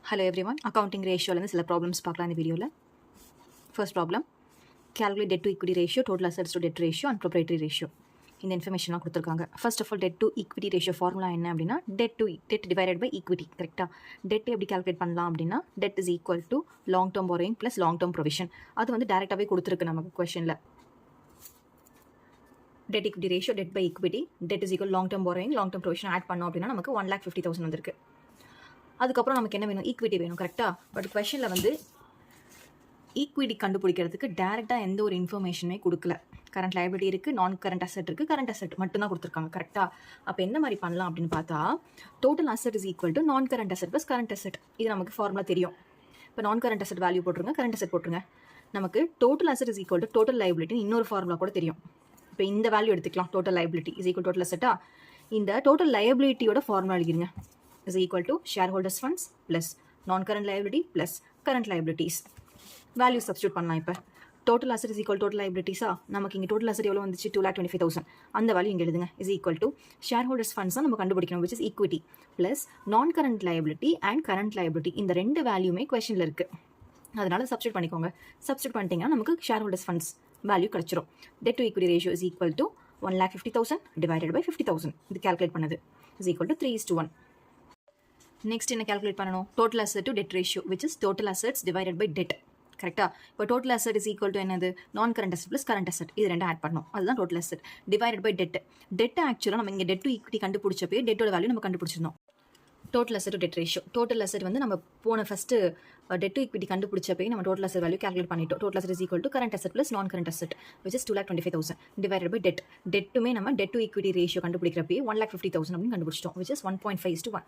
Hello everyone, accounting ratio ல சில problems பார்க்கலாம் இந்த வீடியோவில். First problem, calculate debt to equity ratio, total assets to debt ratio and proprietary ratio. இந்த இன்ஃபர்மேஷன்லாம் கொடுத்துருக்காங்க. First of all debt to equity ratio formula என்ன அப்படின்னா டெட் டிவைடட் பை ஈக்விட்டி. கரெக்டாக டெட் எப்படி கால்குலேட் பண்ணலாம் அப்படின்னா debt is equal to long term borrowing plus long term provision. அது வந்து டேரெக்டாகவே கொடுத்துருக்கு நமக்கு கொஷனில். Debt equity ratio debt by equity, debt is equal long term borrowing long term provision add பண்ணோம் அப்படின்னா நமக்கு 1,50,000 வந்திருக்கு. அதுக்கப்புறம் நமக்கு என்ன வேணும், ஈக்விட்டி வேணும். கரெக்டாக பட் கொஷனில் வந்து ஈக்விட்டி கண்டுபிடிக்கிறதுக்கு டேரெக்டாக எந்த ஒரு இன்ஃபர்மேஷனுமே கொடுக்கல. கரண்ட் லைபிலிட்டி இருக்குது, நான் கரண்ட் அசெட் இருக்குது, கரண்ட் அசெட் மட்டும்தான் கொடுத்துருக்காங்க. கரெக்டாக அப்போ என்ன மாதிரி பண்ணலாம் அப்படின்னு பார்த்தா total asset is equal to non current asset plus current asset. இது நமக்கு ஃபார்முலா தெரியும். இப்போ நான் கரண்ட் அசெட் வேல்யூ போட்டுருங்க, கரண்ட் அசெட் போட்டுருங்க. நமக்கு total asset is equal to total liability இன்னொரு ஃபார்முலா கூட தெரியும். இப்போ இந்த வேல்யூ எடுத்துக்கலாம், total liability is equal total அசெட்டா. இந்த டோட்டல் லைபிலிட்டியோட ஃபார்முலா எழுதிருங்க, is equal to shareholders funds plus non current liability plus current liabilities. Value substitute பண்ணலாம். இப்போ total asset is equal total லைபிலிட்டிஸா, நமக்கு இங்கே டோட்டல் அசெட் எவ்வளோ வந்துச்சு, 2,25,000. அந்த வேல்யூ இங்கே எழுதுங்க, is equal to share holders funds தான் நம்ம கண்டுபிடிக்கணும், which is equity plus non current liability and current liability. இந்த ரெண்டு வேல்யூமே கொஸ்டினில் இருக்குது. அதனால சப்ஸ்டியூட் பண்ணிக்கோங்க. சப்ஸ்டியூட் பண்ணிட்டீங்கன்னா நமக்கு ஷேர் ஹோல்டர்ஸ் ஃபண்ட்ஸ் வேல்யூ கிடச்சிரும். Debt to equity ratio is equal to 1,50,000 divided by 50,000. இது கால்குலேட் பண்ணது இஸ் ஈக்குவல் டு 3:1. நெக்ஸ்ட் என்ன கால்குலேட் பண்ணணும், total asset to debt ratio which is total assets divided by debt. கரெக்டாக இப்போ total asset is equal to என்னது, நான் current asset plus current asset. இது ரெண்டு ஆட் பண்ணணும், அதுதான் total asset divided by debt. Debt ஆக்சுவலாக நம்ம இங்கே டெட் டு ஈக்விட்டி கண்டுபிடிச்சப்பே டெட்டோட வேல்யூ நம்ம கண்டுபிடிச்சிருந்தோம். Total asset to debt ratio, total asset வந்து நம்ம போன ஃபஸ்ட்டு டெட் டு ஈக்விட்டி கண்டுபிடிச்சப்பே நம்ம டோட்டல் அசெட் வேல்யூ கால்குலேட் பண்ணிட்டோம். Total asset is equal to current asset plus non current asset which is 2,25,000 divided by debt. டெட்டுமே நம்ம debt to equity ratio கண்டுபிடிக்கிறப்பே 1,50,000 அப்படின்னு கண்டுபிடிச்சிட்டோம், which is 1.5:1.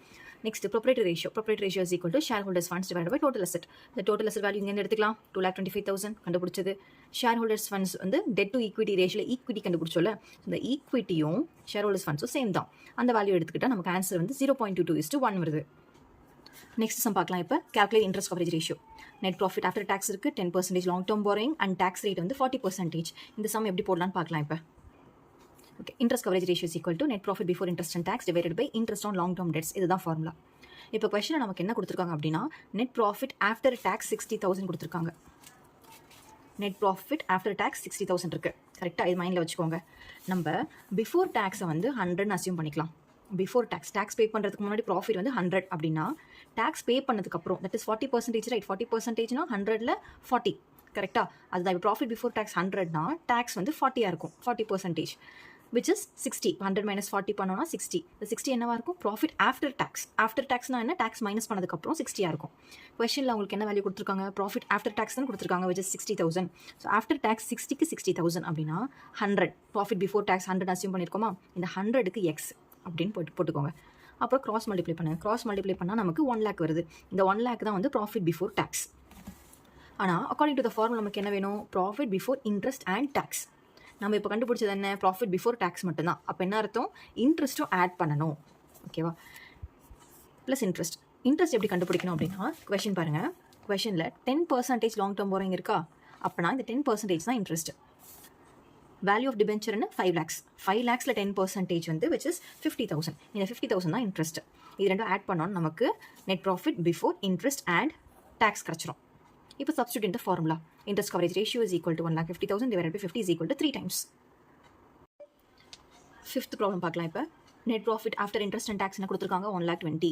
Next proprietary ratio, proprietary ratio is equal to share holders funds divided by total asset. இந்த total asset value இங்கே எடுத்துக்கலாம், 2,25,000 கண்டுபிடிச்சது. Share holders funds வந்து debt to equity ratio equity கண்டுபிடிச்சோல, இந்த ஈக்விட்டியும் ஷேர் ஹோல்டர்ஸ் ஃபண்ட்ஸும் சேம் தான். அந்த வேல்யூ எடுத்துக்கிட்டால் நமக்கு ஆன்சர் வந்து 0.22:1 வருது. நெக்ஸ்ட் சம் பார்க்கலாம். இப்போ calculate interest coverage ratio. Net profit after tax இருக்குது, 10% long term borrowing and tax rate வந்து 40%. இந்த சம் எப்படி போடலான்னு பார்க்கலாம். இப்போ okay, interest coverage ratio is equal to net profit before interest and tax divided by interest on long term debts. இதுதான் formula. இப்போ question நமக்கு என்ன கொடுத்துருக்காங்க அப்படின்னா நெட் ப்ராஃபிட் ஆஃப்டர் டேக்ஸ் 60,000 கொடுத்துருக்காங்க. நெட் ப்ராஃபிட் ஆஃப்டர் டேக்ஸ் 60,000 இருக்குது. கரெக்டாக இது மைண்டில் வச்சுக்கோங்க. நம்ம பிஃபோர் டேக்ஸை வந்து 100 அசியூம் பண்ணிக்கலாம். பிஃபோர் டேக்ஸ் பே பண்ணுறதுக்கு முன்னாடி ப்ராஃபிட் வந்து 100 அப்படின்னா டேக்ஸ் பே பண்ணதுக்கப்புறம் தட் இஸ் 40%, ரைட்? 40%னா 100ல் 40. கரெக்டாக அதுதான். இப்போ ப்ராஃபிட் பிஃபோர் டேக்ஸ் 100னா டேக்ஸ் வந்து 40 இருக்கும், 40%, விச் இஸ் 60. 100 - 40 பண்ணோன்னா 60. இந்த 60 என்னவா இருக்கும், ப்ராஃபிட் ஆஃப்டர் டேக்ஸ். ஆஃப்டர் டேக்ஸ்னா என்ன, டேக்ஸ் மைனஸ் பண்ணதுக்கப்புறம் 60 இருக்கும். கொஸ்டினில் உங்களுக்கு என்ன வேல்யூ கொடுத்துருக்காங்க, ப்ராஃபிட் ஆஃப்டர் டேக்ஸ் தான் கொடுத்துருக்காங்க, which is 60,000. So after tax 60க்கு 60,000 அப்படின்னா 100. ப்ராஃபிட் பிஃபோர் டேக்ஸ் 100 அசியூம் பண்ணியிருக்கோமா, இந்த 100க்கு எக்ஸ் அப்படின்னு போட்டுக்கோங்க. அப்புறம் கிராஸ் மல்டிப்ளை பண்ணுங்க. கிராஸ் மல்டிப்ளை பண்ணால் நமக்கு 1 lakh வருது. இந்த 1 lakh தான் வந்து ப்ராஃபிட் பிஃபோர் டேக்ஸ். ஆனால் அக்கார்டிங் டு த ஃபார்முலா நமக்கு என்ன வேணும், profit before interest and tax. நம்ம இப்போ கண்டுபிடிச்சது என்ன, ப்ராஃபிட் பிஃபோர் டேக்ஸ் மட்டும்தான். அப்போ என்ன அர்த்தம், இன்ட்ரெஸ்ட்டும் ஆட் பண்ணணும். ஓகேவா, ப்ளஸ் இன்ட்ரெஸ்ட் எப்படி கண்டுபிடிக்கணும் அப்படின்னா கொஷின் பாருங்கள். கொஷனில் 10% லாங் டேர்ம் borrowing இருக்கா, அப்போனா இந்த 10% தான் இன்ட்ரெஸ்ட். வேல்யூ ஆஃப் டிபென்ச்சர்னு 5 lakhs. 5 lakhsல 10% வந்து விச் இஸ் 50,000. இந்த 50,000 தான் இன்ட்ரெஸ்ட். இது ரெண்டும் ஆட் பண்ணோன்னு நமக்கு net profit before interest and tax கிடச்சிரும். இப்போ சப்ஸ்டியூட் இந்த formula, interest coverage ratio is equal to 1,50,000 divided by 50 is equal to 3 times. Fifth problem பார்க்கலாம். இப்போ net profit after interest and tax என்ன கொடுத்துருக்காங்க, 1,20,000.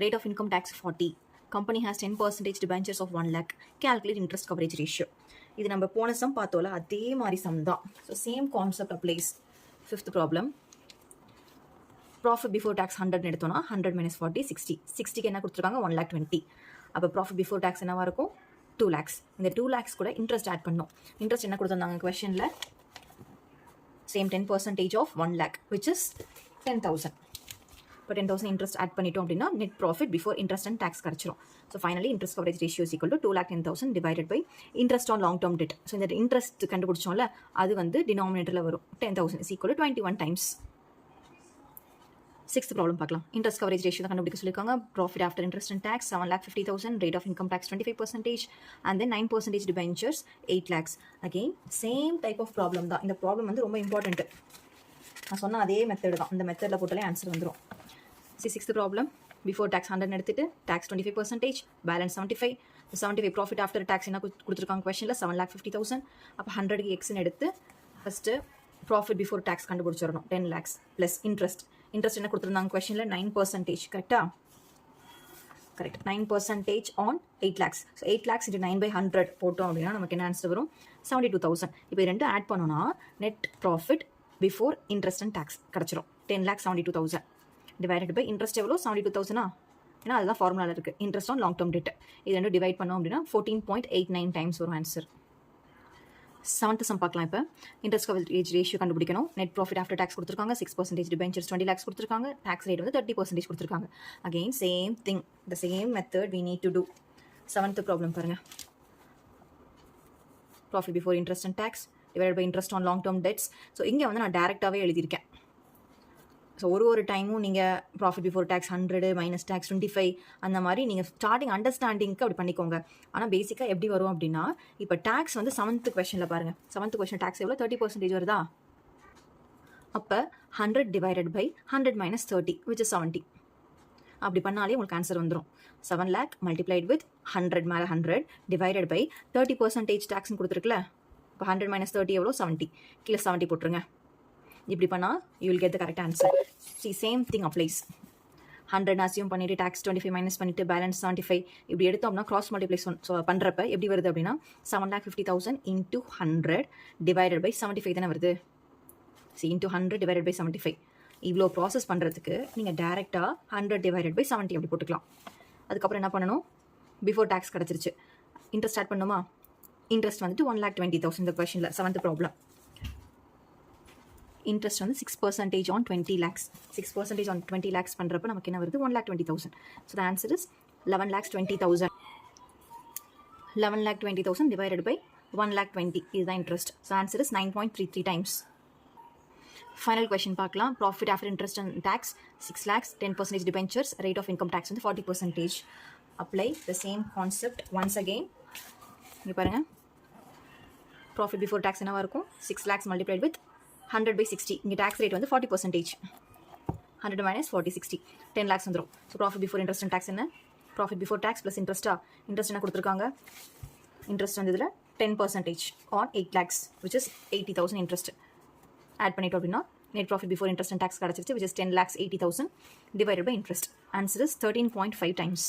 Rate of income tax 40. Company has 10% debentures of 1 lakh. Calculate interest coverage ratio. இது நம்ம போன sum பார்த்தோம்ல, அதே மாதிரி சம் தான். So same concept applies. Fifth problem, profit before tax 100 எடுத்தோம்னா 100 - 40 60. 60க்கு என்ன கொடுத்துருக்காங்க, 1,20,000. அப்போ ப்ராஃபிட் பிஃபோர் டேக்ஸ் என்னவா இருக்கும், 2 lakhs. இந்த 2 lakhs கூட இன்ட்ரெஸ்ட் ஆட் பண்ணணும். இன்ட்ரெஸ்ட் என்ன கொடுத்துருந்தாங்க கொஸ்டினில், same 10% of 1 lakh which is 10,000. இப்போ 10,000 இன்ட்ரெஸ்ட் ஆட் பண்ணிட்டோம் அப்படின்னா net profit before interest and tax கிடச்சிரும். So finally interest coverage ratio is equal to 2,10,000 divided by interest on long term debt. So இந்த interest கண்டுபிடிச்சோம்ல, அது வந்து டினாமினேட்டரில் வரும். 10,000 is equal to 21 times. Sixth problem பார்க்கலாம். இன்ட்ரெஸ்ட் கவரேஜ் ரேஷியோ தான் கண்டுபிடிக்க சொல்லியிருக்காங்க. Profit after interest and tax 7,50,000. Rate of income tax 25%. And then 9% debentures 8 lakhs. Again same type of problem தான். இந்த ப்ராப்ளம் வந்து ரொம்ப இம்பார்ட்டன்ட். நான் சொன்ன அதே மெத்தட் தான். இந்த மெத்தடில் போட்டாலே ஆன்சர் வந்துடும். சிக்ஸ்த் ப்ராப்ளம், பிஃபோர் டேக்ஸ் 100 எடுத்துட்டு tax 25%, balance 75 profit after tax என்ன கொடுத்துருக்காங்க கொஸ்டினில் 7,50,000. அப்போ 100க்கு எக்ஸ்ன்னு எடுத்து ஃபஸ்ட்டு ப்ராஃபிட் பிஃபோர் டேக்ஸ் கண்டுபிடிச்சிடணும். 10 lakhs ப்ளஸ் இன்ட்ரெஸ்ட் என்ன கொடுத்துருந்தாங்க கொஸ்டினில் 9%. கரெக்டாக? Correct. 9% on 8 lakhs. So 8 lakhs into 9/100 போட்டோம் அப்படின்னா நமக்கு என்ன ஆன்சர் வரும்? 72,000. இப்போ இது ரெண்டும் ஆட் பண்ணோன்னா net profit before interest and tax கிடச்சிரும். 10,72,000 டிவைடட் பை இன்ட்ரெஸ்ட் எவ்வளோ? 72,000. ஏன்னா அதுதான் ஃபார்முலாவில் இருக்குது. Interest on long term dead. இது ரெண்டும் டிவைட் பண்ணோம் அப்படின்னா 14.89 டைம்ஸ் வரும் ஆன்சர். 7th சம் பார்க்கலாம். இப்போ இன்ட்ரெஸ்ட் கவரேஜ் ரேஷியோ கண்டுபிடிக்கணும். நெட் ப்ராஃபிட் ஆஃப்டர் டேக்ஸ் கொடுத்துருக்காங்க. 6% டிபென்ச்சர்ஸ் 20 lakhs கொடுத்துருக்காங்க. டேக்ஸ் ரேட் வந்து 30% கொடுத்துருக்காங்க. Again same thing, the same method we need to do. 7th problem பாருங்கள். Profit before interest and tax divide by interest on long term debts. So இங்கே வந்து நான் டேரெக்டாகவே எழுதியிருக்கேன். ஸோ ஒரு டைமும் நீங்கள் profit before tax 100 minus tax 25 அந்த மாதிரி நீங்கள் ஸ்டார்டிங் அண்டர்ஸ்டாண்டிங்க்கு அப்படி பண்ணிக்கோங்க. ஆனால் பேசிக்காக எப்படி வரும் அப்படின்னா, இப்போ டேக்ஸ் வந்து 7th கொஸ்டினில் பாருங்கள். 7th கொஸ்டின் டேக்ஸ் எவ்வளோ? 30% வருதா? அப்போ 100 divided by 100 minus 30 which is 70. அப்படி பண்ணாலே உங்களுக்கு ஆன்சர் வந்துடும். 7 lakh மல்டிப்ளைட் வித் 100 மேலே 100 டிவைடட் பை 30% டேக்ஸ்னு கொடுத்துருக்குல்ல. இப்போ 100 minus 30 எவ்வளோ? 70. கீழே 70 போட்டுருங்க. இப்படி பண்ணால் you will get the correct answer. C same thing applies. 100 assume பண்ணிவிட்டு டேக்ஸ் 25 மைனஸ் பண்ணிவிட்டு பேலன்ஸ் 75 இப்படி எடுத்தோம் அப்படின்னா கிராஸ் மல்டிப்ளைஸ் பண்ணுறப்ப எப்படி வருது அப்படின்னா 7,50,000 into 100 டிவைடட் பை 75 தானே வருது. C into 100 divided by 75. இவ்வளோ ப்ராசஸ் பண்ணுறதுக்கு நீங்கள் டேரெக்டாக 100 டிவைடட் பை 70 அப்படி போட்டுக்கலாம். அதுக்கப்புறம் என்ன பண்ணணும்? பிஃபோர் டேக்ஸ் கிடச்சிருச்சு. இன்ட்ரெஸ்ட் ஸ்டார்ட் பண்ணுமா? இன்ட்ரெஸ்ட் வந்துட்டு 1,20,000 இந்த கொஷனில் 7th ப்ராப்ளம். இன்ட்ரெஸ்ட் வந்து 6% on 20 lakhs. 6% on 20 lakhs பண்ணுறப்ப நமக்கு என்ன வருது? 1,20,000. So the answer is 11,20,000. 11,20,000 divided by 1,20,000 இதுதான் interest. So answer is 9.33 times. Final question பார்க்கலாம். Profit after interest and tax 6 lakhs, 10% debentures, rate of income tax வந்து 40%. Apply the same concept once again. இங்கே பாருங்கள், profit before tax என்னவாக இருக்கும்? 6 lakhs multiplied with 100 by 60. இங்கே tax rate வந்து 40%. 100 minus 40, 60. 10 lakhs வந்துடும். So profit before interest and tax என்ன? Profit before tax plus இன்ட்ரெஸ்ட்டா? இன்ட்ரெஸ்ட் என்ன கொடுத்துருக்காங்க? இன்ட்ரெஸ்ட் வந்து இதில் 10% on 8 lakhs which is 80,000 interest. Add பண்ணிட்டோம் அப்படின்னா net profit before interest and tax கிடச்சிருச்சு which is 10,80,000 divided by interest. Answer is 13.5 times.